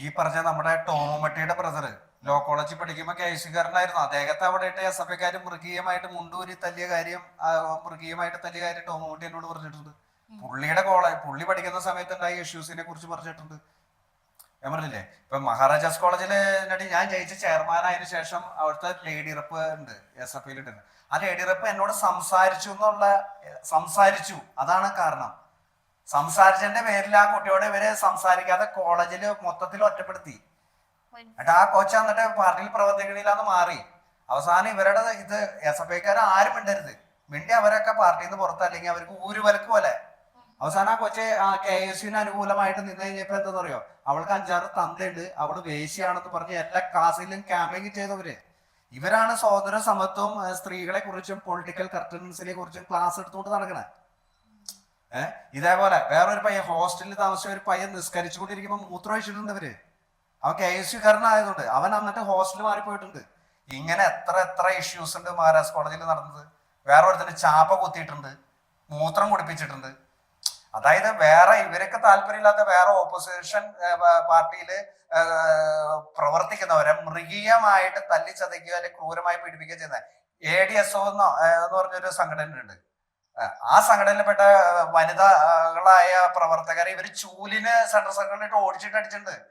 ഈ പറഞ്ഞ നമ്മുടെ ടോമട്ടിയുടെ ബ്രദർ ലോ കോളേജിൽ പഠിക്കുമ്പോൾ കേസുകാരനായിരുന്നു. അദ്ദേഹത്തെ അവിടെ ഇട്ട് എസ് എഫ് ഐക്കാർ മൃഗീയമായിട്ട് മുണ്ടൂരി തല്ലിയ കാര്യം, മൃഗീയമായിട്ട് തല്ലിയ കാര്യം ടോമട്ടി എന്നോട് പറഞ്ഞിട്ടുണ്ട്. പുള്ളി പഠിക്കുന്ന സമയത്ത് ഉണ്ടായ ഇഷ്യൂസിനെ കുറിച്ച് പറഞ്ഞിട്ടുണ്ട്. ഞാൻ പറഞ്ഞില്ലേ, ഇപ്പൊ മഹാരാജാസ് കോളേജില് ഞാൻ ജയിച്ച ചെയർമാനായതിനു ശേഷം അവിടുത്തെ ലേഡി റെപ്പ് ഉണ്ട്, എസ് എഫ് ഐയിലുണ്ട്. ആ ലേഡി റെപ്പ് എന്നോട് സംസാരിച്ചു. അതാണ് കാരണം. സംസാരിച്ചതിന്റെ പേരിൽ ആ കുട്ടിയോട് ഇവരെ സംസാരിക്കാതെ കോളേജിൽ മൊത്തത്തിൽ ഒറ്റപ്പെടുത്തി. എന്നിട്ട് ആ കൊച്ച എന്നിട്ട് പാർട്ടിയിൽ പ്രവർത്തിക്കണില്ലാന്ന് മാറി. അവസാനം ഇവരുടെ ഇത് എസ് എഫ് ഐക്കാർ ആരും മിണ്ടരുത്, മിണ്ടി അവരൊക്കെ പാർട്ടിയിൽ നിന്ന് പുറത്ത്, അല്ലെങ്കിൽ അവർക്ക് ഊരുവലക്ക് പോലെ. അവസാനം ആ കൊച്ചെ കെ എസ് യുവിന് അനുകൂലമായിട്ട് നിന്ന് കഴിഞ്ഞപ്പോ എന്താ പറയുക, അവൾക്ക് 5-6 തന്തയുണ്ട്, അവള് വേശ്യാണെന്ന് പറഞ്ഞ് എല്ലാ ക്ലാസ്സിലും ക്യാമ്പയിൻ ചെയ്തവര് ഇവരാണ്. സ്വാതന്ത്ര്യ സമത്വം, സ്ത്രീകളെ കുറിച്ചും പൊളിറ്റിക്കൽ കറക്റ്റ്നെസിനെ കുറിച്ചും ക്ലാസ് എടുത്തുകൊണ്ട് നടക്കണേ. ഇതേപോലെ വേറൊരു പയ്യൻ ഹോസ്റ്റലിൽ താമസിച്ച ഒരു പയ്യൻ നിസ്കരിച്ചുകൊണ്ടിരിക്കുമ്പോൾ മൂത്രമൊഴിച്ചിട്ടുണ്ട് അവര്. അവൻ കെ എസ് യുക്കാരനായതുകൊണ്ട് അവൻ എന്നിട്ട് ഹോസ്റ്റലിൽ മാറിപ്പോയിട്ടുണ്ട്. ഇങ്ങനെ എത്ര ഇഷ്യൂസ് ഉണ്ട് മഹാരാജ് കോളേജിൽ നടന്നത്. വേറെ ഒരുത്തിന് ചാപ്പ കുത്തിയിട്ടുണ്ട്, മൂത്രം കുടിപ്പിച്ചിട്ടുണ്ട്. അതായത് വേറെ ഇവരൊക്കെ താല്പര്യമില്ലാത്ത വേറെ ഓപ്പോസിഷൻ പാർട്ടിയില് പ്രവർത്തിക്കുന്നവരെ മൃഗീയമായിട്ട് തല്ലിച്ചതയ്ക്കുക അല്ലെങ്കിൽ ക്രൂരമായി പീഡിപ്പിക്കുക ചെയ്യുന്ന ADSO എന്ന് പറഞ്ഞൊരു സംഘടന ഉണ്ട്. ആ സംഘടനയിൽപ്പെട്ട വനിതകളായ പ്രവർത്തകരെ ഇവര് ചൂലിന് സെൻട്രൽ സെക്രട്ടറിയിട്ട് ഓടിച്ചിട്ട് അടിച്ചിട്ടുണ്ട്.